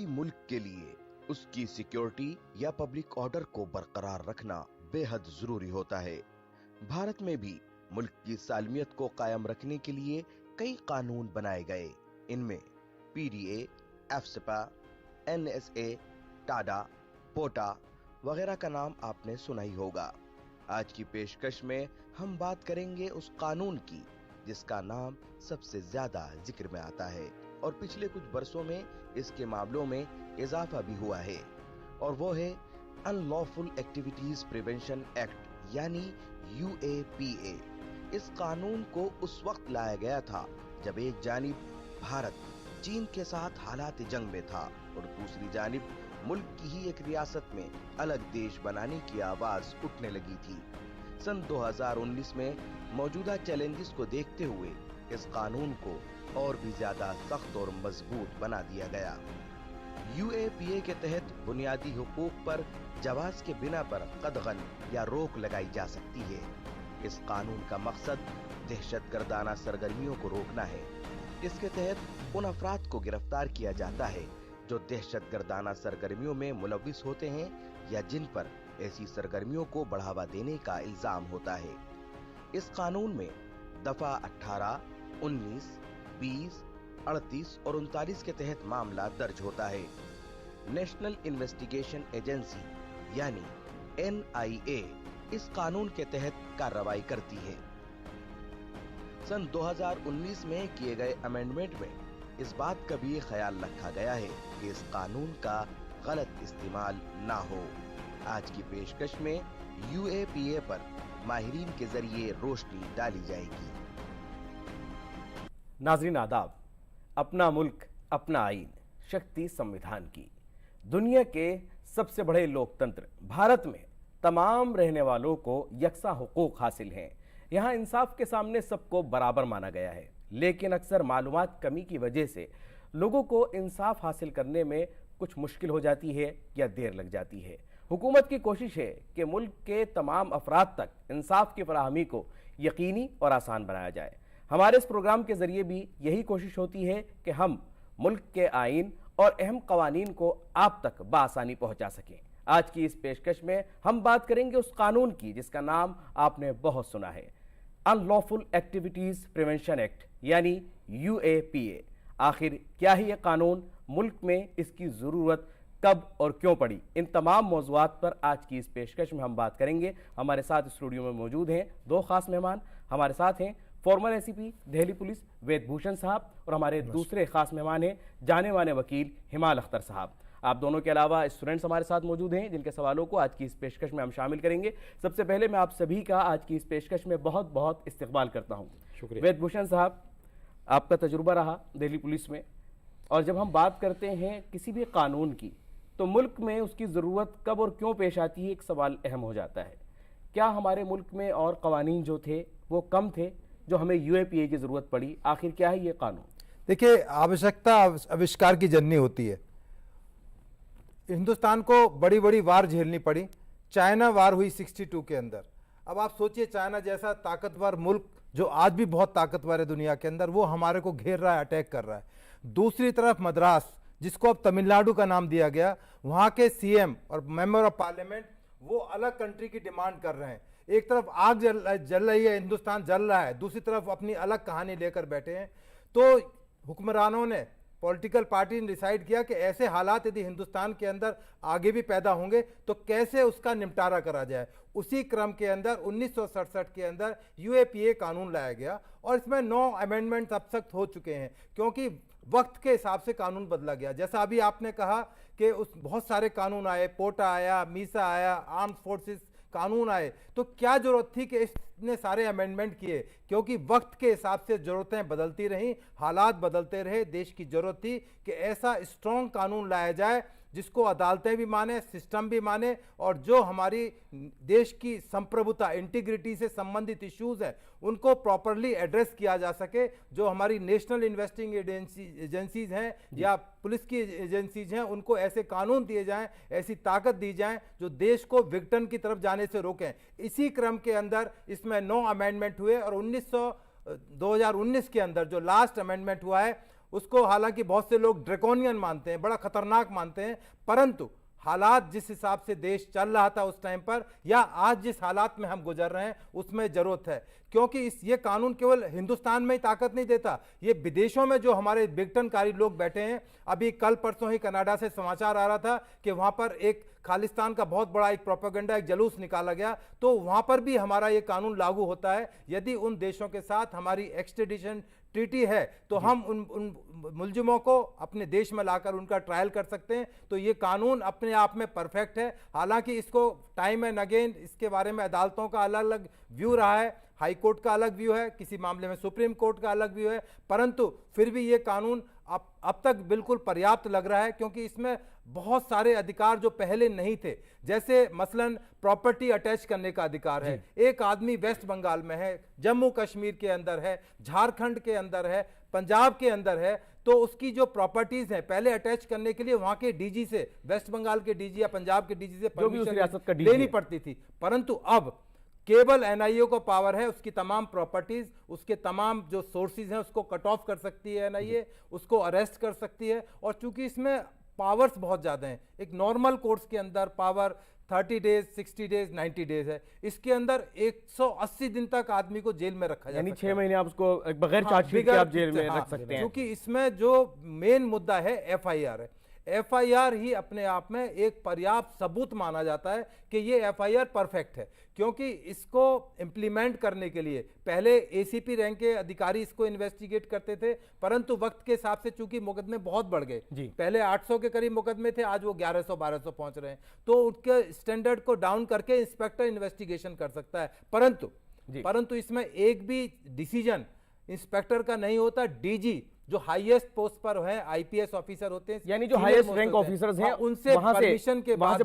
मुल्क के लिए उसकी सिक्योरिटी या पब्लिक ऑर्डर को बरकरार रखना बेहद जरूरी होता है। भारत में भी मुल्क की सालमियत को कायम रखने के लिए कई कानून बनाए गए। इनमें पीडीए, एफस्पा, एनएसए, टाडा, पोटा वगैरह का नाम आपने सुना ही होगा। आज की पेशकश में हम बात करेंगे उस कानून की जिसका नाम सबसे ज्यादा जिक्र में आता है और पिछले कुछ वर्षों में इसके मामलों में इजाफा भी हुआ है, और वो है अनलॉफुल एक्टिविटीज प्रिवेंशन एक्ट यानी यूएपीए। इस कानून को उस वक्त लाया गया था जब एक जानिब भारत चीन के साथ हालात जंग में था और दूसरी जानिब मुल्क की ही एक रियासत में अलग देश बनाने की आवाज उठने लगी थी। सन 2019 में मौजूदा चैलेंजेस को देखते हुए इस कानून को और भी ज्यादा सख्त और मजबूत बना दिया गया। यूएपीए के तहत बुनियादी हुकूक पर जवाज के बिना पर कदगन या रोक लगाई जा सकती है। इस कानून का मकसद दहशतगर्दाना सरगर्मियों को रोकना है। इसके तहत उन अफराद को गिरफ्तार किया जाता है जो दहशतगर्दाना सरगर्मियों में मुलविस होते हैं या जिन पर ऐसी सरगर्मियों को बढ़ावा देने का इल्जाम होता है। इस कानून में दफा 18, 19, 20, 38 और 39 के तहत मामला दर्ज होता है। नेशनल इन्वेस्टिगेशन एजेंसी यानी एनआईए इस कानून के तहत कार्रवाई करती है। सन 2019 में किए गए अमेंडमेंट में इस बात का भी ख्याल रखा गया है कि इस कानून का गलत इस्तेमाल ना हो। आज की पेशकश में यूएपीए पर माहिरीन के जरिए रोशनी डाली जाएगी। नाज़रीन आदाब, अपना मुल्क अपना आईन, शक्ति संविधान की। दुनिया के सबसे बड़े लोकतंत्र भारत में तमाम रहने वालों को यकसा हुकूक हासिल हैं। यहाँ इंसाफ के सामने सबको बराबर माना गया है, लेकिन अक्सर मालूमात कमी की वजह से लोगों को इंसाफ हासिल करने में कुछ मुश्किल हो जाती है या देर लग जाती है। हुकूमत की कोशिश है कि मुल्क के तमाम अफराद तक इंसाफ की फराहमी को यकीनी और आसान बनाया जाए। हमारे इस प्रोग्राम के जरिए भी यही कोशिश होती है कि हम मुल्क के आइन और अहम कवानीन को आप तक बआसानी पहुंचा सकें। आज की इस पेशकश में हम बात करेंगे उस कानून की जिसका नाम आपने बहुत सुना है, अनलॉफुल एक्टिविटीज प्रिवेंशन एक्ट यानी यूएपीए। आखिर क्या है यह कानून, मुल्क में इसकी जरूरत कब और क्यों पड़ी, इन तमाम मौज़ूआत पर आज की इस पेशकश में हम बात करेंगे। हमारे साथ स्टूडियो में मौजूद हैं दो खास मेहमान। हमारे साथ हैं फॉर्मर एसीपी दिल्ली पुलिस वेद भूषण साहब और हमारे दूसरे खास मेहमान हैं जाने माने वकील हिमाल अख्तर साहब। आप दोनों के अलावा स्टूडेंट्स हमारे साथ मौजूद हैं जिनके सवालों को आज की इस पेशकश में हम शामिल करेंगे। सबसे पहले मैं आप सभी का आज की इस पेशकश में बहुत बहुत इस्तकबाल करता हूँ। शुक्रिया। वेद भूषण साहब, आपका तजुर्बा रहा दिल्ली पुलिस में, और जब हम बात करते हैं किसी भी कानून की तो मुल्क में उसकी ज़रूरत कब और क्यों पेश आती है, एक सवाल अहम हो जाता है। क्या हमारे मुल्क में और कवानीन जो थे वो कम थे जो हमें यूएपीए की ज़रूरत पड़ी? आखिर क्या है ये कानून? देखिए, आवश्यकता आविष्कार की जननी होती है। हिंदुस्तान को बड़ी बड़ी वार झेलनी पड़ी। चाइना वार हुई 62 के अंदर। अब आप सोचिए, चाइना जैसा ताकतवर मुल्क जो आज भी बहुत ताकतवर है दुनिया के अंदर, वो हमारे को घेर रहा है, अटैक कर रहा है। दूसरी तरफ मद्रास, जिसको अब तमिलनाडु का नाम दिया गया, वहाँ के सीएम और मेंबर ऑफ पार्लियामेंट वो अलग कंट्री की डिमांड कर रहे हैं। एक तरफ आग जल रही है, हिंदुस्तान जल रहा है, दूसरी तरफ अपनी अलग कहानी लेकर बैठे हैं। तो हुक्मरानों ने, पॉलिटिकल पार्टी ने डिसाइड किया कि ऐसे हालात यदि हिंदुस्तान के अंदर आगे भी पैदा होंगे तो कैसे उसका निपटारा करा जाए। उसी क्रम के अंदर 1967 के अंदर यूएपीए कानून लाया गया और इसमें 9 अमेंडमेंट्स अब तक हो चुके हैं, क्योंकि वक्त के हिसाब से कानून बदला गया। जैसा अभी आपने कहा कि उस बहुत सारे कानून आए, पोटा आया, मीसा आया, आर्म्ड फोर्सेस कानून आए, तो क्या जरूरत थी कि इतने सारे अमेंडमेंट किए? क्योंकि वक्त के हिसाब से जरूरतें बदलती रहीं, हालात बदलते रहे। देश की जरूरत थी कि ऐसा स्ट्रॉन्ग कानून लाया जाए जिसको अदालतें भी माने, सिस्टम भी माने, और जो हमारी देश की संप्रभुता, इंटीग्रिटी से संबंधित इश्यूज हैं उनको प्रॉपरली एड्रेस किया जा सके। जो हमारी नेशनल इन्वेस्टिंग एजेंसीज हैं या पुलिस की एजेंसीज हैं, उनको ऐसे कानून दिए जाएं, ऐसी ताकत दी जाए जो देश को विघटन की तरफ जाने से रोकें। इसी क्रम के अंदर इसमें 9 अमेंडमेंट हुए और 2019 के अंदर जो लास्ट अमेंडमेंट हुआ है उसको हालांकि बहुत से लोग ड्रैकोनियन मानते हैं, बड़ा खतरनाक मानते हैं, परंतु हालात जिस हिसाब से देश चल रहा था उस टाइम पर या आज जिस हालात में हम गुजर रहे हैं उसमें जरूरत है, क्योंकि ये कानून केवल हिंदुस्तान में ही ताकत नहीं देता, ये विदेशों में जो हमारे विघटनकारी लोग बैठे हैं, अभी कल परसों ही कनाडा से समाचार आ रहा था कि वहां पर एक खालिस्तान का बहुत बड़ा एक प्रोपेगेंडा, एक जलूस निकाला गया, तो वहां पर भी हमारा ये कानून लागू होता है। यदि उन देशों के साथ हमारी एक्सट्रेडिशन ट्रीटी है तो हम उन मुलजिमों को अपने देश में लाकर उनका ट्रायल कर सकते हैं। तो ये कानून अपने आप में परफेक्ट है। हालांकि इसको टाइम एंड अगेन इसके बारे में अदालतों का अलग अलग व्यू रहा है, हाई कोर्ट का अलग व्यू है, किसी मामले में सुप्रीम कोर्ट का अलग व्यू है, परंतु फिर भी ये कानून अब तक बिल्कुल पर्याप्त लग रहा है, क्योंकि इसमें बहुत सारे अधिकार जो पहले नहीं थे, जैसे मसलन प्रॉपर्टी अटैच करने का अधिकार है। एक आदमी वेस्ट बंगाल में है, जम्मू कश्मीर के अंदर है, झारखंड के अंदर है, पंजाब के अंदर है, तो उसकी जो प्रॉपर्टीज हैं पहले अटैच करने के लिए वहां के डीजी से, वेस्ट बंगाल के डीजी या पंजाब के डीजी से परमिशन लेनी पड़ती थी, परंतु अब केवल एनआईए को पावर है, उसकी तमाम प्रॉपर्टीज, उसके तमाम जो सोर्सेज हैं उसको कट ऑफ कर सकती है एनआईए, उसको अरेस्ट कर सकती है। और चूंकि इसमें पावर्स बहुत ज्यादा हैं, एक नॉर्मल कोर्ट्स के अंदर पावर 30 डेज, 60 डेज, 90 डेज है, इसके अंदर 180 दिन तक आदमी को जेल में रखा जा सकता है, 6 महीने आप उसको बगैर चार्जशीट के आप जेल में रख सकते हैं। क्योंकि इसमें जो मेन मुद्दा है एफआईआर है, एफआईआर ही अपने आप में एक पर्याप्त सबूत माना जाता है कि ये एफआईआर परफेक्ट है, क्योंकि इसको इंप्लीमेंट करने के लिए पहले एसीपी रैंक के अधिकारी इसको इन्वेस्टिगेट करते थे, परंतु वक्त के हिसाब से चूंकि मुकदमे बहुत बढ़ गए, पहले 800 के करीब मुकदमे थे, आज वो 1100-1200 पहुंच रहे हैं, तो उनके स्टैंडर्ड को डाउन करके इंस्पेक्टर इन्वेस्टिगेशन कर सकता है। परंतु इसमें एक भी डिसीजन इंस्पेक्टर का नहीं होता, डीजी जो हाईएस्ट पोस्ट पर है, आईपीएस ऑफिसर होते हैं, यानी जो हाईएस्ट रैंक ऑफिसर्स हैं, उनसे परमिशन के बाद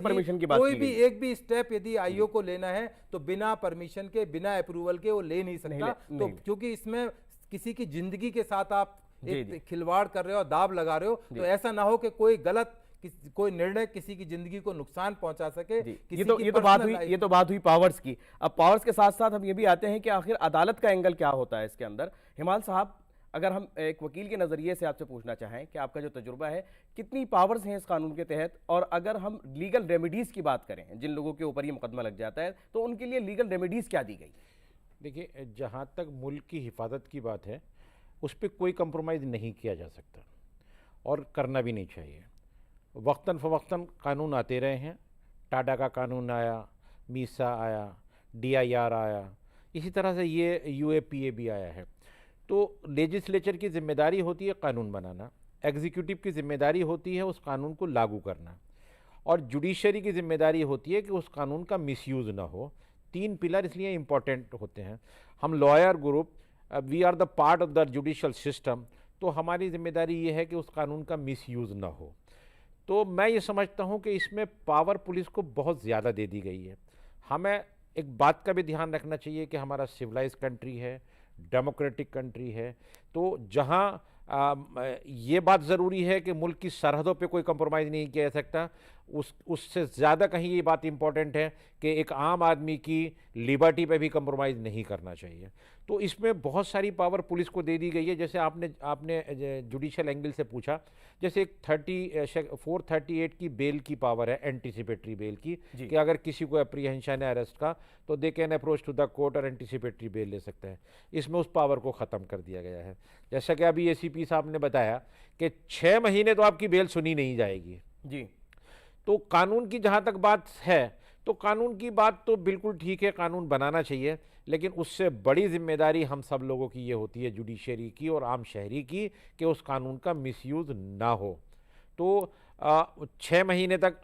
कोई भी एक भी स्टेप यदि आईओ को लेना है तो बिना परमिशन के, बिना अप्रूवल के वो ले नहीं सकता। तो क्योंकि इसमें किसी की जिंदगी के साथ आप एक खिलवाड़ कर रहे हो, दाव लगा रहे हो, तो ऐसा ना हो कि कोई निर्णय किसी की जिंदगी को नुकसान पहुंचा सके। ये तो बात हुई पावर्स की। अब पावर्स के साथ साथ हम ये भी आते हैं कि आखिर अदालत का एंगल क्या होता है इसके अंदर। हिमाल साहब, अगर हम एक वकील के नजरिए से आपसे पूछना चाहें कि आपका जो तजुर्बा है, कितनी पावर्स हैं इस कानून के तहत, और अगर हम लीगल रेमेडीज की बात करें, जिन लोगों के ऊपर ये मुकदमा लग जाता है, तो उनके लिए लीगल रेमेडीज क्या दी गई? देखिए, जहाँ तक मुल्क की हिफाजत की बात है, उस पर कोई कंप्रोमाइज़ नहीं किया जा सकता और करना भी नहीं चाहिए। वक्तन फ़वक्तन कानून आते रहे हैं, टाडा का कानून आया, मीसा आया, DIR आया, इसी तरह से ये UAPA भी आया है। तो लेजिस्लेचर की जिम्मेदारी होती है कानून बनाना, एग्जीक्यूटिव की जिम्मेदारी होती है उस कानून को लागू करना, और जुडिशरी की जिम्मेदारी होती है कि उस कानून का मिसयूज़ ना हो। 3 पिलर इसलिए इम्पॉर्टेंट होते हैं। हम lawyer group, we are the part of the judicial system, तो हमारी जिम्मेदारी ये है कि उस कानून का मिसयूज़ ना हो। तो मैं ये समझता हूँ कि इसमें पावर पुलिस को बहुत ज़्यादा दे दी गई है। हमें एक बात का भी ध्यान रखना चाहिए कि हमारा सिविलाइज कंट्री है, डेमोक्रेटिक कंट्री है, तो जहाँ ये बात ज़रूरी है कि मुल्क की सरहदों पे कोई कंप्रोमाइज़ नहीं किया जा सकता, उससे ज़्यादा कहीं ये बात इम्पॉर्टेंट है कि एक आम आदमी की लिबर्टी पे भी कंप्रोमाइज़ नहीं करना चाहिए। तो इसमें बहुत सारी पावर पुलिस को दे दी गई है। जैसे आपने जुडिशल एंगल से पूछा, जैसे एक 438 की बेल की पावर है, एंटीसिपेटरी बेल की, कि अगर किसी को अप्रीहेंशन है अरेस्ट का, तो they can approach to the court और एंटीसिपेटरी बेल ले सकते हैं। इसमें उस पावर को ख़त्म कर दिया गया है। जैसा कि अभी ACP साहब ने बताया कि 6 महीने तो आपकी बेल सुनी नहीं जाएगी जी। तो कानून की जहाँ तक बात है, तो कानून की बात तो बिल्कुल ठीक है, कानून बनाना चाहिए, लेकिन उससे बड़ी जिम्मेदारी हम सब लोगों की ये होती है, जुडिशरी की और आम शहरी की, कि उस कानून का मिसयूज़ ना हो। तो 6 महीने तक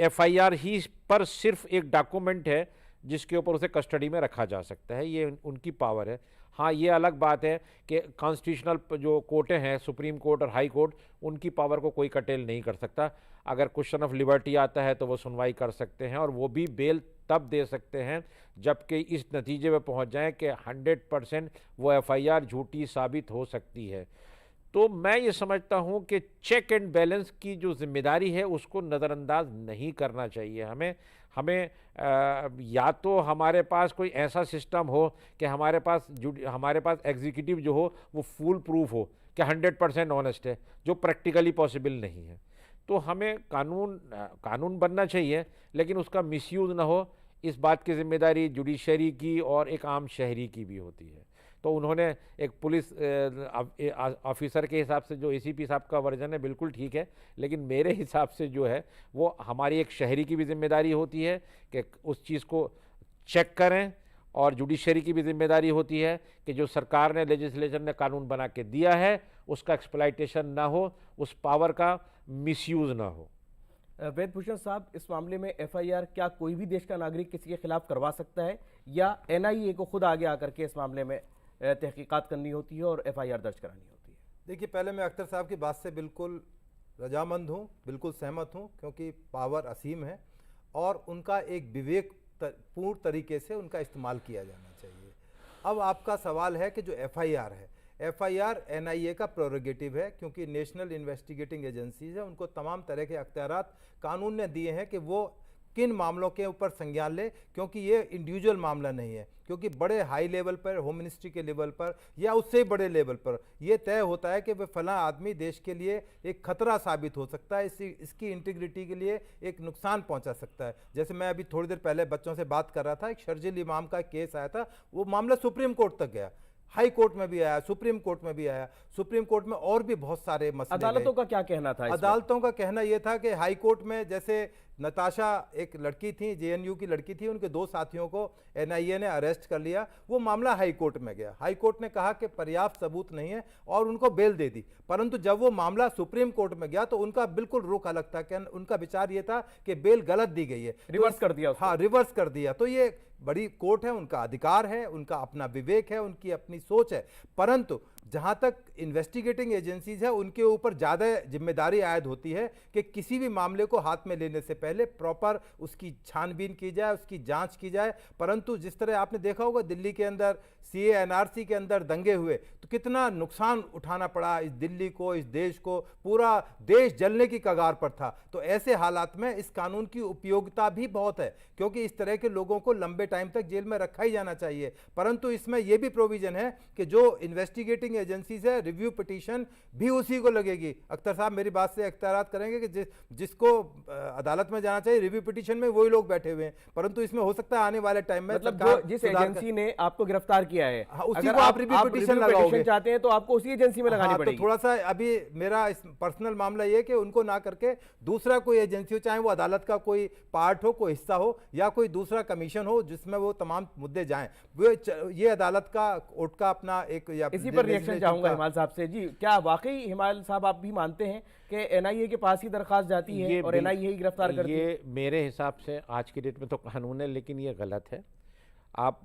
FIR ही पर सिर्फ एक डॉक्यूमेंट है जिसके ऊपर उसे कस्टडी में रखा जा सकता है, ये उनकी पावर है। हाँ, ये अलग बात है कि कॉन्स्टिट्यूशनल जो कोर्टें हैं, सुप्रीम कोर्ट और हाई कोर्ट, उनकी पावर को कोई कटेल नहीं कर सकता। अगर क्वेश्चन ऑफ लिबर्टी आता है तो वो सुनवाई कर सकते हैं, और वो भी बेल तब दे सकते हैं जबकि इस नतीजे में पहुंच जाएं कि 100% वो FIR झूठी साबित हो सकती है। तो मैं ये समझता हूँ कि चेक एंड बैलेंस की जो जिम्मेदारी है उसको नज़रअंदाज नहीं करना चाहिए। हमें या तो हमारे पास कोई ऐसा सिस्टम हो कि हमारे पास एग्जीक्यूटिव जो हो वो फूल प्रूफ हो, कि 100% ऑनेस्ट है, जो प्रैक्टिकली पॉसिबल नहीं है। तो हमें कानून बनना चाहिए, लेकिन उसका मिसयूज़ ना हो, इस बात की जिम्मेदारी जुडिशरी की और एक आम शहरी की भी होती है। तो उन्होंने एक पुलिस ऑफिसर के हिसाब से जो एसीपी साहब का वर्जन है बिल्कुल ठीक है, लेकिन मेरे हिसाब से जो है वो हमारी एक शहरी की भी जिम्मेदारी होती है कि उस चीज़ को चेक करें, और जुडिशरी की भी जिम्मेदारी होती है कि जो सरकार ने, लेजिस्लेचर ने कानून बना के दिया है उसका एक्सप्लॉइटेशन ना हो, उस पावर का मिसयूज़ ना हो। वेद भूषण साहब, इस मामले में एफआईआर क्या कोई भी देश का नागरिक किसी के खिलाफ करवा सकता है, या एनआईए को खुद आगे आकर के इस मामले में तहकीकात करनी होती है और एफआईआर दर्ज करानी होती है? देखिए, पहले मैं अख्तर साहब की बात से बिल्कुल रजामंद हूँ, बिल्कुल सहमत हूँ, क्योंकि पावर असीम है और उनका एक विवेक पूर्ण तरीके से उनका इस्तेमाल किया जाना चाहिए। अब आपका सवाल है कि जो एफआईआर है, एफआईआर एनआईए का प्रोरोगेटिव है, क्योंकि नेशनल इन्वेस्टिगेटिंग एजेंसीज है, उनको तमाम तरह के अख्तियारात कानून ने दिए हैं कि वो किन मामलों के ऊपर संज्ञान ले, क्योंकि ये इंडिविजुअल मामला नहीं है, क्योंकि बड़े हाई लेवल पर, होम मिनिस्ट्री के लेवल पर या उससे बड़े लेवल पर यह तय होता है कि वह फला आदमी देश के लिए एक खतरा साबित हो सकता है, इसकी इंटीग्रिटी के लिए एक नुकसान पहुंचा सकता है। जैसे मैं अभी थोड़ी देर पहले बच्चों से बात कर रहा था, एक शर्जिल इमाम का केस आया था, वो मामला सुप्रीम कोर्ट तक गया, हाई कोर्ट में भी आया, सुप्रीम कोर्ट में भी आया, सुप्रीम कोर्ट में और भी बहुत सारे मसले। अदालतों का क्या कहना था? अदालतों का कहना यह था कि हाई कोर्ट में, जैसे नताशा एक लड़की थी, जेएनयू की लड़की थी, उनके 2 साथियों को एनआईए ने अरेस्ट कर लिया, वो मामला हाई कोर्ट में गया, हाई कोर्ट ने कहा कि पर्याप्त सबूत नहीं है और उनको बेल दे दी। परंतु जब वो मामला सुप्रीम कोर्ट में गया तो उनका बिल्कुल रुख अलग था, कि उनका विचार ये था कि बेल गलत दी गई है, रिवर्स कर दिया। हाँ, रिवर्स कर दिया। तो ये बड़ी कोर्ट है, उनका अधिकार है, उनका अपना विवेक है, उनकी अपनी सोच है, परंतु जहां तक इन्वेस्टिगेटिंग एजेंसीज है उनके ऊपर ज़्यादा जिम्मेदारी आयद होती है कि किसी भी मामले को हाथ में लेने से पहले प्रॉपर उसकी छानबीन की जाए, उसकी जांच की जाए। परंतु जिस तरह आपने देखा होगा दिल्ली के अंदर सीए एनआरसी के अंदर दंगे हुए, तो कितना नुकसान उठाना पड़ा इस दिल्ली को, इस देश को, पूरा देश जलने की कगार पर था। तो ऐसे हालात में इस कानून की उपयोगिता भी बहुत है, क्योंकि इस तरह के लोगों को लंबे टाइम तक जेल में रखा ही जाना चाहिए। परंतु इसमें यह भी प्रोविजन है कि जो इन्वेस्टिगेटिंग एजेंसीज है, रिव्यू पिटीशन भी उसी को लगेगी। अख्तर साहब मेरी बात से इख्तियारात करेंगे कि जिसको अदालत में जाना चाहिए, रिव्यू पिटीशन में वही लोग बैठे हुए हैं, परंतु इसमें हो सकता है आने वाले टाइम में मतलब जिस एजेंसी ने आपको गिरफ्तार किया है, उसी को आप रिव्यू पिटीशन लगाओगे चाहते हैं तो आपको उसी एजेंसी में लगानी पड़ेगी। तो थोड़ा सा अभी मेरा पर्सनल मामला ये कि उनको ना करके दूसरा कोई एजेंसी हो, चाहे वो अदालत का कोई पार्ट हो, कोई हिस्सा हो, या कोई दूसरा कमीशन हो जिसमें वो तमाम मुद्दे जाएं, वो ये अदालत का कोर्ट का अपना एक, या इसी पर रिएक्शन चाहूंगा हिमाल साहब से। जी, क्या वाकई हिमाल साहब आप भी मानते हैं कि एनआईए के पास ही दरखास्त जाती है और एनआईए ही गिरफ्तार करती है? ये मेरे हिसाब से आज की डेट में तो कानून है, लेकिन ये गलत है। आप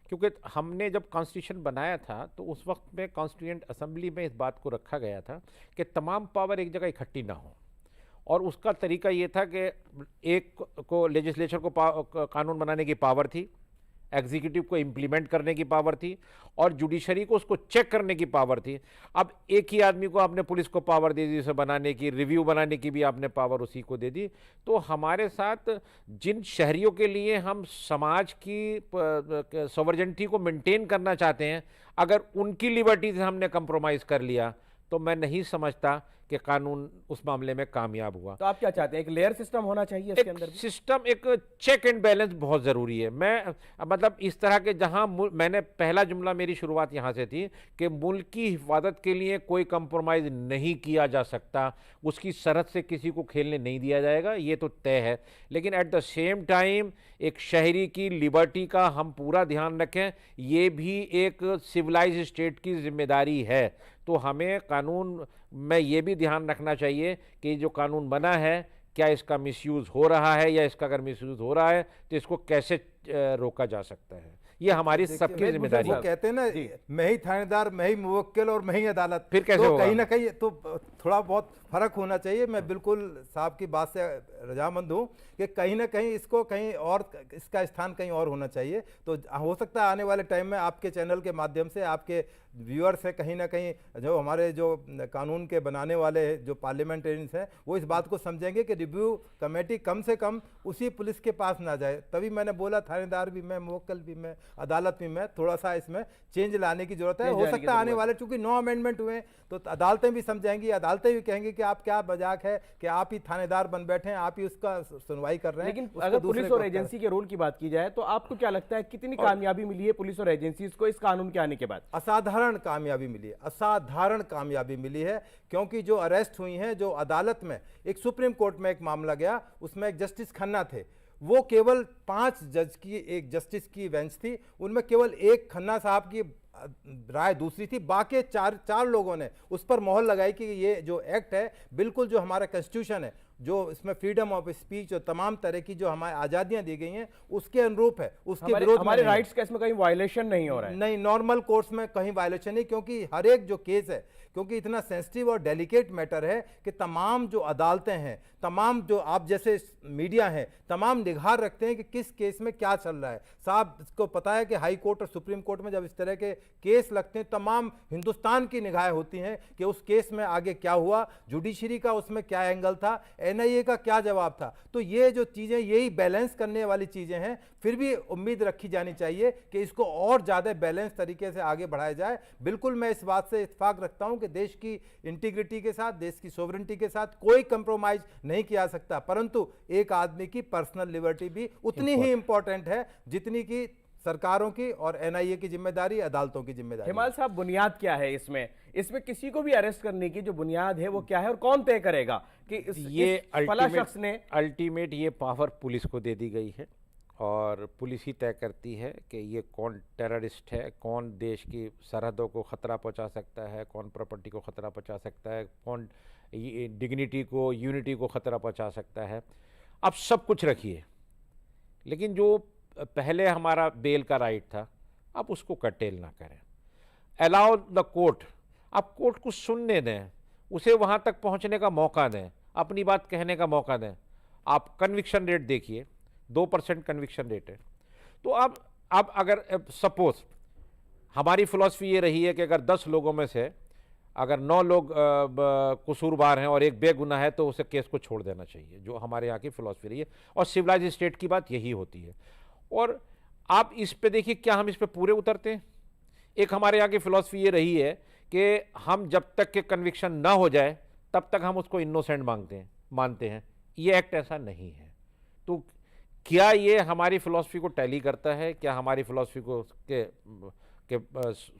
क्योंकि हमने जब कॉन्स्टिट्यूशन बनाया था तो उस वक्त में कॉन्स्टिट्यूएंट असेंबली में इस बात को रखा गया था कि तमाम पावर एक जगह इकट्ठी ना हो, और उसका तरीका ये था कि एक को लेजिस्लेचर को कानून बनाने की पावर थी, एग्जीक्यूटिव को इम्प्लीमेंट करने की पावर थी, और जुडिशरी को उसको चेक करने की पावर थी। अब एक ही आदमी को आपने पुलिस को पावर दे दी उसे बनाने की, रिव्यू बनाने की भी आपने पावर उसी को दे दी। तो हमारे साथ जिन शहरियों के लिए हम समाज की सॉवरेनिटी को मेंटेन करना चाहते हैं, अगर उनकी लिबर्टी से हमने कंप्रोमाइज़ कर लिया तो मैं नहीं समझता कि कानून उस मामले में कामयाब हुआ। तो आप क्या चाहते हैं? एक लेयर सिस्टम होना चाहिए इसके अंदर? सिस्टम, एक चेक एंड बैलेंस बहुत ज़रूरी है। मैं मतलब इस तरह के, जहां मैंने पहला जुमला, मेरी शुरुआत यहां से थी कि मुल्क की हिफाजत के लिए कोई कंप्रोमाइज़ नहीं किया जा सकता, उसकी सरहद से किसी को खेलने नहीं दिया जाएगा, ये तो तय है। लेकिन एट द सेम टाइम एक शहरी की लिबर्टी का हम पूरा ध्यान रखें, ये भी एक सिविलाइज स्टेट की जिम्मेदारी है। तो हमें कानून में ये भी ध्यान रखना चाहिए कि जो कानून बना है क्या इसका मिसयूज़ हो रहा है, या इसका अगर मिसयूज़ हो रहा है तो इसको कैसे रोका जा सकता है। ये हमारी सबकी जिम्मेदारी है। कहते हैं ना, मैं ही थानेदार, मैं ही मुवक्किल और मैं ही अदालत, फिर कैसे होगा? कहीं ना कहीं तो थोड़ा बहुत फर्क होना चाहिए। मैं बिल्कुल साहब की बात से रजामंद हूँ कि कहीं ना कहीं इसको कहीं और, इसका स्थान कहीं और होना चाहिए। तो हो सकता है आने वाले टाइम में आपके चैनल के माध्यम से आपके व्यूअर्स है कहीं ना कहीं जो हमारे जो कानून के बनाने वाले जो पार्लियामेंटेरियंस हैं वो इस बात को समझेंगे कि रिव्यू कमेटी कम से कम उसी पुलिस के पास ना जाए। तभी मैंने बोला थानेदार भी मैं, मुवक्किल भी मैं, अदालत भी मैं, थोड़ा सा इसमें चेंज लाने की जरूरत है। हो सकता है आने वाले, चूंकि 9 अमेंडमेंट हुए तो अदालतें भी समझेंगी, अदालतें भी कहेंगी कि आप क्या मजाक है कि आप ही थानेदार बन बैठे हैं, आप ही उसका सुनवाई कर रहे हैं। लेकिन अगर पुलिस और एजेंसी के रोल की बात की जाए तो आपको क्या लगता है कितनी कामयाबी मिली है पुलिस और एजेंसीज को इस कानून के आने के बाद? असाधारण कामयाबी मिली है, असाधारण कामयाबी मिली है। क्योंकि जो अरेस्ट हुई हैं, जो अदालत में एक सुप्रीम कोर्ट में एक मामला गया, उसमें एक जस्टिस खन्ना थे, वो केवल 5 जज की एक जस्टिस की बेंच थी, उनमें केवल एक खन्ना साहब की राय दूसरी थी, बाकी चार लोगों ने उस पर मोहर लगाई कि ये जो एक्ट है बिल्कुल जो हमारा कॉन्स्टिट्यूशन है, जो इसमें फ्रीडम ऑफ स्पीच और तमाम तरह की जो हमारी आज़ादियां दी गई हैं उसके अनुरूप है, उसके विरोध में हमारे राइट्स का इसमें कहीं वायलेशन नहीं हो रहा है। नहीं, नॉर्मल कोर्ट्स में कहीं वायलेशन नहीं, क्योंकि हर एक जो केस है, क्योंकि इतना सेंसिटिव और डेलिकेट मैटर है कि तमाम जो अदालतें हैं, तमाम जो आप जैसे मीडिया हैं, तमाम निगाह रखते हैं कि किस केस में क्या चल रहा है। साहब को पता है कि हाई कोर्ट और सुप्रीम कोर्ट में जब इस तरह के केस लगते हैं, तमाम हिंदुस्तान की निगाहें होती हैं कि उस केस में आगे क्या हुआ, जुडिशरी का उसमें क्या एंगल था, एनआईए का क्या जवाब था। तो ये जो चीज़ें, यही बैलेंस करने वाली चीज़ें हैं। फिर भी उम्मीद रखी जानी चाहिए कि इसको और ज़्यादा बैलेंस तरीके से आगे बढ़ाया जाए। बिल्कुल मैं इस बात से इत्तेफाक रखता हूं कि देश की इंटीग्रिटी के साथ, देश की सोवरेनिटी के साथ कोई कंप्रोमाइज नहीं किया सकता, परंतु एक आदमी की पर्सनल लिबर्टी भी उतनी ही इंपॉर्टेंट है जितनी की सरकारों की और एनआईए की जिम्मेदारी, अदालतों की जिम्मेदारी। हिमाल साहब, बुनियाद क्या है इसमें किसी को भी अरेस्ट करने की जो बुनियाद है वो क्या है और कौन तय करेगा कि ये फला शख्स ने? अल्टीमेट ये पावर पुलिस को दे दी गई है और पुलिस ही तय करती है कि ये कौन टेररिस्ट है, कौन देश की सरहदों को ख़तरा पहुंचा सकता है, कौन प्रॉपर्टी को ख़तरा पहुंचा सकता है, कौन डिग्निटी को, यूनिटी को ख़तरा पहुंचा सकता है। अब सब कुछ रखिए, लेकिन जो पहले हमारा बेल का राइट था अब उसको कर्टेल ना करें। अलाउ द कोर्ट, आप कोर्ट को सुनने दें, उसे वहाँ तक पहुँचने का मौका दें, अपनी बात कहने का मौका दें। आप कन्विक्शन रेट देखिए, 2% कन्विक्शन रेट है। तो अब अगर सपोज हमारी फ़िलॉसफी ये रही है कि अगर 10 लोगों में से अगर 9 लोग कसूरवार हैं और एक बेगुनाह है तो उसे केस को छोड़ देना चाहिए, जो हमारे यहाँ की फ़िलॉसफी रही है। और सिविलाइज स्टेट की बात यही होती है। और आप इस पे देखिए, क्या हम इस पे पूरे उतरते हैं? एक हमारे यहाँ की फ़िलॉसफी ये रही है कि हम जब तक के कन्विक्शन ना हो जाए तब तक हम उसको इनोसेंट मानते हैं। ये एक्ट ऐसा नहीं है। तो क्या ये हमारी फ़िलॉसफी को टैली करता है? क्या हमारी फ़िलॉसफी को के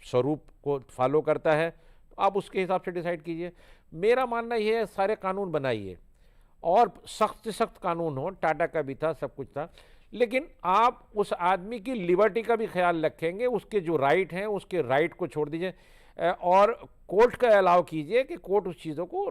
स्वरूप को फॉलो करता है? आप उसके हिसाब से डिसाइड कीजिए। मेरा मानना ये है, सारे कानून बनाइए और सख्त से सख्त कानून हो। टाटा का भी था, सब कुछ था, लेकिन आप उस आदमी की लिबर्टी का भी ख्याल रखेंगे, उसके जो राइट हैं उसके राइट को छोड़ दीजिए और कोर्ट का अलाउ कीजिए कि कोर्ट उस चीज़ों को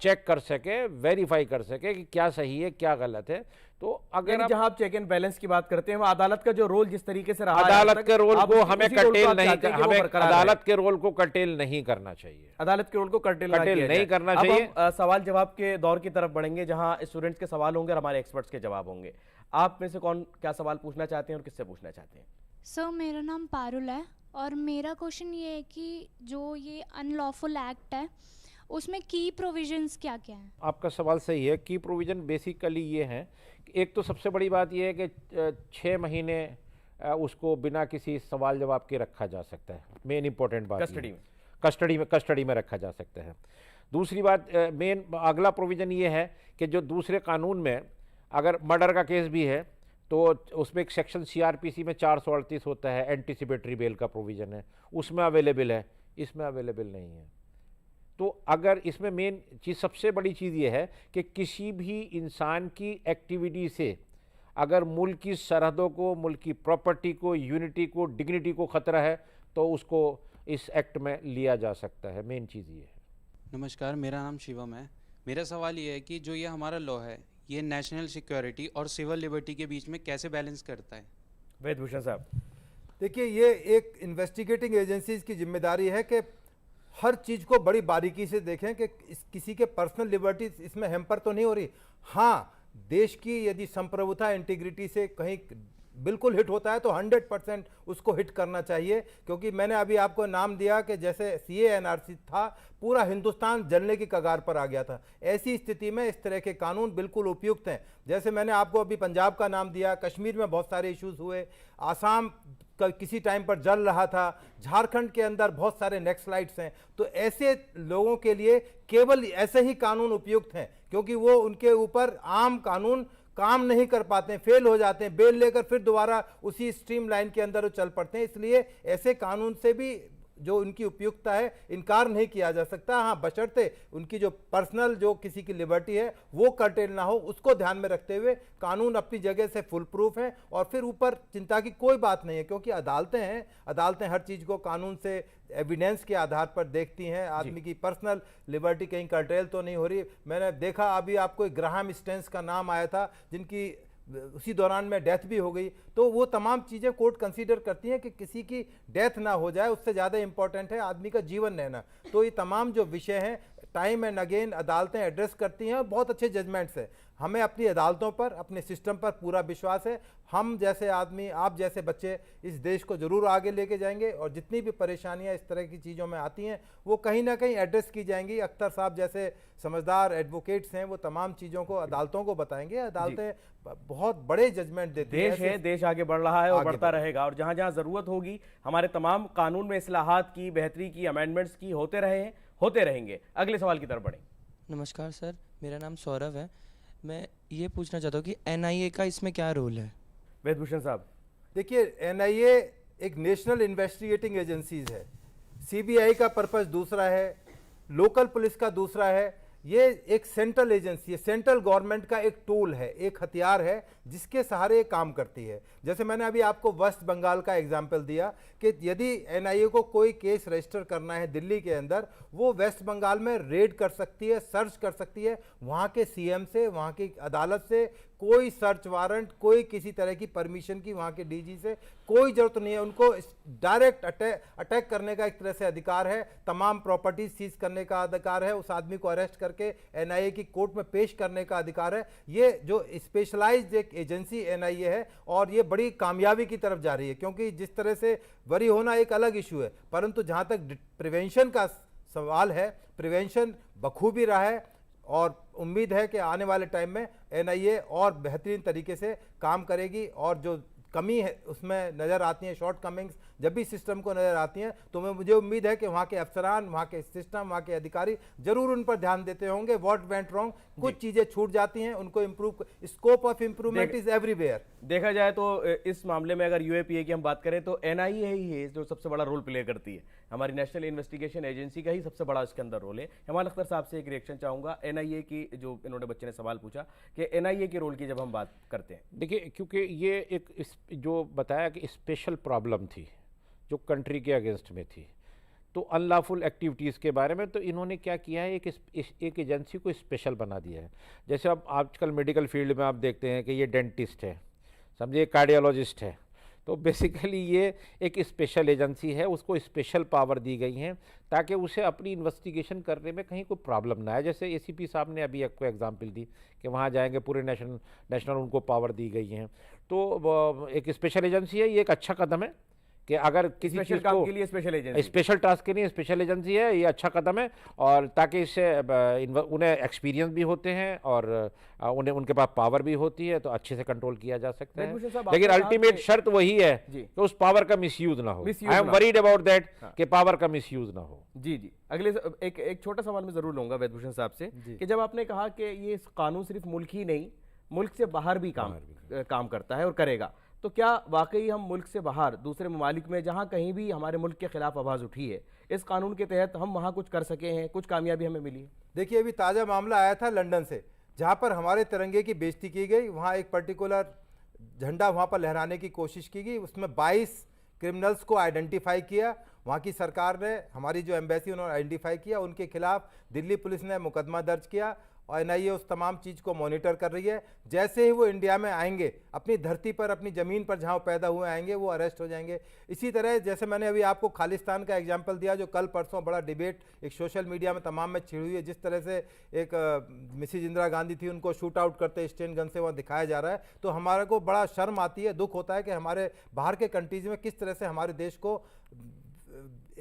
चेक कर सके, वेरीफाई कर सके कि क्या सही है क्या गलत है। तो अगर जहां आप चेक एंड बैलेंस की बात करते हैं, वो अदालत का जो रोल जिस तरीके से रहा, अदालत के रोल को हमें कर्टेल नहीं, हमें अदालत के रोल को कर्टेल नहीं करना चाहिए। अदालत के रोल को कर्टेल नहीं करना चाहिए। अब सवाल जवाब के दौर की तरफ बढ़ेंगे, जहां स्टूडेंट्स के सवाल होंगे और हमारे एक्सपर्ट्स के जवाब होंगे। आप में से कौन क्या सवाल पूछना चाहते हैं और किससे पूछना चाहते हैं? सर, मेरा नाम पारुल है और मेरा क्वेश्चन ये है कि जो ये अनलॉफुल एक्ट है उसमें की प्रोविजंस क्या क्या हैं? आपका सवाल सही है। की प्रोविज़न बेसिकली ये है, एक तो सबसे बड़ी बात ये है कि 6 महीने उसको बिना किसी सवाल जवाब के रखा जा सकता है। मेन इंपॉर्टेंट बात कस्टडी में रखा जा सकता है। दूसरी बात, मेन अगला प्रोविज़न ये है कि जो दूसरे कानून में अगर मर्डर का केस भी है तो उसमें एक सेक्शन CRPC में 438 होता है, एंटीसिपेटरी बेल का प्रोविज़न है, उसमें अवेलेबल है, इसमें अवेलेबल नहीं है। तो अगर इसमें मेन चीज़, सबसे बड़ी चीज़ ये है कि किसी भी इंसान की एक्टिविटी से अगर मुल्क की सरहदों को, मुल्क की प्रॉपर्टी को, यूनिटी को, डिग्निटी को ख़तरा है तो उसको इस एक्ट में लिया जा सकता है। मेन चीज़ ये है। नमस्कार, मेरा नाम शिवम है। मेरा सवाल ये है कि जो ये हमारा लॉ है, ये नेशनल सिक्योरिटी और सिविल लिबर्टी के बीच में कैसे बैलेंस करता है? वेदभूषण साहब, देखिए, ये एक इन्वेस्टिगेटिंग एजेंसीज की जिम्मेदारी है कि हर चीज़ को बड़ी बारीकी से देखें कि किसी के पर्सनल लिबर्टी इसमें हैम्पर तो नहीं हो रही। हाँ, देश की यदि संप्रभुता इंटीग्रिटी से कहीं बिल्कुल हिट होता है तो 100% उसको हिट करना चाहिए, क्योंकि मैंने अभी आपको नाम दिया कि जैसे CA NRC था, पूरा हिंदुस्तान जलने की कगार पर आ गया था। ऐसी स्थिति में इस तरह के कानून बिल्कुल उपयुक्त हैं। जैसे मैंने आपको अभी पंजाब का नाम दिया, कश्मीर में बहुत सारे इश्यूज हुए, आसाम किसी टाइम पर जल रहा था, झारखंड के अंदर बहुत सारे नेक्सलाइट्स हैं। तो ऐसे लोगों के लिए केवल ऐसे ही कानून उपयुक्त हैं, क्योंकि वो उनके ऊपर आम कानून काम नहीं कर पाते हैं, फेल हो जाते हैं, बेल लेकर फिर दोबारा उसी स्ट्रीमलाइन के अंदर वो चल पड़ते हैं। इसलिए ऐसे कानून से भी जो उनकी उपयुक्तता है इनकार नहीं किया जा सकता। हाँ, बशर्ते उनकी जो पर्सनल जो किसी की लिबर्टी है वो कर्टेल ना हो, उसको ध्यान में रखते हुए कानून अपनी जगह से फुल प्रूफ है। और फिर ऊपर चिंता की कोई बात नहीं है, क्योंकि अदालतें हैं, अदालतें हर चीज़ को कानून से एविडेंस के आधार पर देखती हैं। आदमी की पर्सनल लिबर्टी कहीं कर्टेल तो नहीं हो रही। मैंने देखा अभी आपको एक ग्राहम स्टेंस का नाम आया था, जिनकी उसी दौरान में डेथ भी हो गई। तो वो तमाम चीज़ें कोर्ट कंसीडर करती हैं कि किसी की डेथ ना हो जाए, उससे ज़्यादा इंपॉर्टेंट है आदमी का जीवन रहना। तो ये तमाम जो विषय हैं टाइम एंड अगेन अदालतें एड्रेस करती हैं और बहुत अच्छे जजमेंट्स हैं। हमें अपनी अदालतों पर, अपने सिस्टम पर पूरा विश्वास है। हम जैसे आदमी, आप जैसे बच्चे इस देश को ज़रूर आगे लेके जाएंगे और जितनी भी परेशानियां इस तरह की चीज़ों में आती हैं वो कहीं ना कहीं एड्रेस की जाएंगी। अख्तर साहब जैसे समझदार एडवोकेट्स हैं, वो तमाम चीज़ों को अदालतों को बताएंगे। अदालतें बहुत बड़े जजमेंट देती हैं। देश है, देश आगे बढ़ रहा है और बढ़ता रहेगा, और जहां जहां जरूरत होगी हमारे तमाम कानून में इस्लाहात की, बेहतरी की, अमेंडमेंट्स की होते रहे हैं, होते रहेंगे। अगले सवाल की तरफ बढ़ें। नमस्कार सर, मेरा नाम सौरभ है। मैं ये पूछना चाहता हूँ कि NIA का इसमें क्या रोल है? वेदभूषण साहब। देखिए, NIA एक नेशनल इन्वेस्टिगेटिंग एजेंसीज है, CBI का पर्पस दूसरा है, लोकल पुलिस का दूसरा है। ये एक सेंट्रल एजेंसी है, सेंट्रल गवर्नमेंट का एक टूल है, एक हथियार है जिसके सहारे ये काम करती है। जैसे मैंने अभी आपको वेस्ट बंगाल का एग्जाम्पल दिया कि यदि NIA को कोई केस रजिस्टर करना है दिल्ली के अंदर, वो वेस्ट बंगाल में रेड कर सकती है, सर्च कर सकती है। वहाँ के CM से, वहाँ की अदालत से कोई सर्च वारंट, कोई किसी तरह की परमिशन की वहाँ के DG से कोई जरूरत नहीं है। उनको डायरेक्ट अटैक करने का एक तरह से अधिकार है, तमाम प्रॉपर्टीज सीज करने का अधिकार है, उस आदमी को अरेस्ट करके NIA की कोर्ट में पेश करने का अधिकार है। ये जो स्पेशलाइज्ड एक एजेंसी NIA है और ये बड़ी कामयाबी की तरफ जा रही है, क्योंकि जिस तरह से वरी होना एक अलग इशू है, परंतु जहाँ तक प्रिवेंशन का सवाल है, प्रिवेंशन बखूबी रहा है और उम्मीद है कि आने वाले टाइम में NIA और बेहतरीन तरीके से काम करेगी। और जो कमी है उसमें नज़र आती हैं, शॉर्ट कमिंग्स जब भी सिस्टम को नज़र आती हैं, तो मुझे उम्मीद है कि वहाँ के अफसरान, वहाँ के सिस्टम, वहाँ के अधिकारी जरूर उन पर ध्यान देते होंगे। व्हाट वेंट रॉन्ग, कुछ चीज़ें छूट जाती हैं, उनको improve, scope of improvement is everywhere. देखा जाए तो इस मामले में अगर UAPA की हम बात करें तो NIA ही है जो सबसे बड़ा रोल प्ले करती है। हमारी नेशनल इन्वेस्टिगेशन एजेंसी का ही सबसे बड़ा इसके अंदर रोल है। हिमाल अख्तर साहब से एक रिएक्शन चाहूंगा NIA की, जो इन्होंने बच्चे ने सवाल पूछा कि NIA के रोल की जब हम बात करते हैं। देखिए, क्योंकि ये एक जो बताया कि स्पेशल प्रॉब्लम थी जो कंट्री के अगेंस्ट में थी, तो अनलॉफुल एक्टिविटीज़ के बारे में तो इन्होंने क्या किया है, एक एजेंसी को स्पेशल बना दिया है। जैसे अब आजकल मेडिकल फील्ड में आप देखते हैं कि ये डेंटिस्ट है, समझिए कार्डियोलॉजिस्ट है, तो बेसिकली ये एक स्पेशल एजेंसी है, उसको स्पेशल पावर दी गई हैं ताकि उसे अपनी इन्वेस्टिगेशन करने में कहीं कोई प्रॉब्लम ना आए। जैसे ACP साहब ने अभी आपको एग्जांपल दी कि वहाँ जाएंगे, पूरे नेशनल उनको पावर दी गई हैं। तो एक स्पेशल एजेंसी है, ये एक अच्छा कदम है कि अगर किसी चीज़ काम को के लिए स्पेशल एजेंसी, स्पेशल टास्क के लिए स्पेशल एजेंसी है, ये अच्छा कदम है। और ताकि इससे उन्हें एक्सपीरियंस भी होते हैं और उन्हें उनके पास पावर भी होती है, तो अच्छे से कंट्रोल किया जा सकता है। लेकिन अल्टीमेट शर्त वही है कि उस पावर का मिसयूज ना हो। I am worried about that कि पावर का मिसयूज ना हो। जी। अगले एक छोटा सवाल मैं जरूर लूंगा वेदभूषण साहब से कि जब आपने कहा कि ये कानून सिर्फ मुल्क ही नहीं, मुल्क से बाहर भी काम करता है और करेगा, तो क्या वाकई हम मुल्क से बाहर दूसरे ममालिक में जहां कहीं भी हमारे मुल्क के खिलाफ आवाज़ उठी है, इस कानून के तहत हम वहां कुछ कर सके हैं, कुछ कामयाबी हमें मिली है? देखिए, अभी ताज़ा मामला आया था लंदन से, जहां पर हमारे तिरंगे की बेइज्जती की गई। वहां एक पर्टिकुलर झंडा वहां पर लहराने की कोशिश की गई, उसमें 22 क्रिमिनल्स को आइडेंटिफाई किया, वहाँ की सरकार ने, हमारी जो एम्बेसी उन्होंने आइडेंटिफाई किया, उनके खिलाफ दिल्ली पुलिस ने मुकदमा दर्ज किया और एनआईए उस तमाम चीज़ को मॉनिटर कर रही है। जैसे ही वो इंडिया में आएंगे, अपनी धरती पर, अपनी ज़मीन पर जहाँ पैदा हुए आएंगे, वो अरेस्ट हो जाएंगे। इसी तरह जैसे मैंने अभी आपको खालिस्तान का एग्जाम्पल दिया, जो कल परसों बड़ा डिबेट एक सोशल मीडिया में तमाम में छिड़ी हुई है, जिस तरह से एक मिसेज इंदिरा गांधी थी, उनको शूट आउट करते स्टेन गन से वहाँ दिखाया जा रहा है, तो हमारे को बड़ा शर्म आती है, दुख होता है कि हमारे बाहर के कंट्रीज में किस तरह से हमारे देश को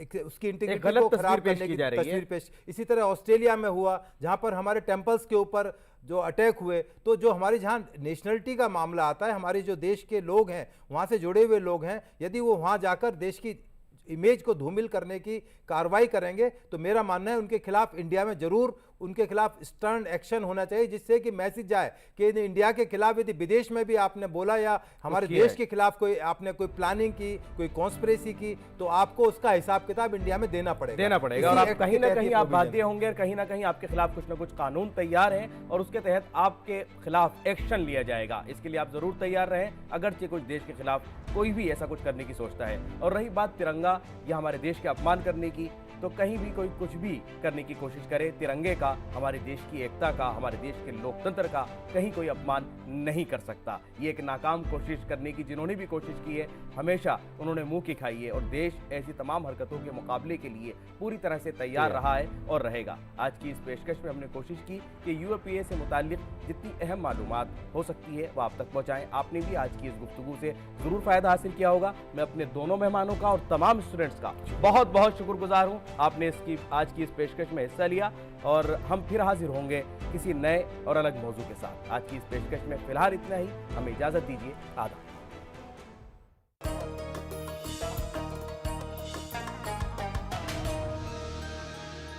उसकी इंटीग्रिटी को खराब करने की तस्वीर पेश। इसी तरह ऑस्ट्रेलिया में हुआ, जहां पर हमारे टेम्पल्स के ऊपर जो अटैक हुए, तो जो हमारी जहां नेशनलिटी का मामला आता है, हमारे जो देश के लोग हैं, वहां से जुड़े हुए लोग हैं, यदि वो वहां जाकर देश की इमेज को धूमिल करने की कार्रवाई करेंगे, तो मेरा मानना है उनके खिलाफ इंडिया में जरूर उनके खिलाफ स्टर्न एक्शन होना चाहिए, जिससे कि मैसेज जाए कि इंडिया के खिलाफ यदि विदेश में भी आपने बोला या हमारे देश के खिलाफ कोई आपने कोई प्लानिंग की, कोई कॉन्स्पिरेसी की, तो आपको उसका हिसाब किताब इंडिया में देना पड़ेगा और आप कहीं ना कहीं आप बाध्य होंगे और कहीं ना कहीं आपके खिलाफ कुछ ना कुछ कानून तैयार है और उसके तहत आपके खिलाफ एक्शन लिया जाएगा। इसके लिए आप जरूर तैयार रहें, अगरचे कुछ देश के खिलाफ कोई भी ऐसा कुछ करने की सोचता है। और रही बात तिरंगा या हमारे देश के अपमान करने की, तो कहीं भी कोई कुछ भी करने की कोशिश करे, तिरंगे का, हमारे देश की एकता का, हमारे देश के लोकतंत्र का कहीं कोई अपमान नहीं कर सकता। ये एक नाकाम कोशिश करने की जिन्होंने भी कोशिश की है, हमेशा उन्होंने मुंह की खाई है और देश ऐसी तमाम हरकतों के मुकाबले के लिए पूरी तरह से तैयार रहा है और रहेगा। आज की इस पेशकश में हमने कोशिश की कि यूएपीए से मुताल्लिक जितनी अहम मालूमात हो सकती है वो आप तक पहुँचाएँ। आपने भी आज की इस गुफ्तगू से ज़रूर फ़ायदा हासिल किया होगा। मैं अपने दोनों मेहमानों का और तमाम स्टूडेंट्स का बहुत बहुत शुक्रगुजार हूँ, आपने आज की इस पेशकश में हिस्सा लिया और हम फिर हाजिर होंगे किसी नए और अलग मौजू के साथ। आज की इस पेशकश में फिलहाल इतना ही, हमें इजाजत दीजिए। आदाब।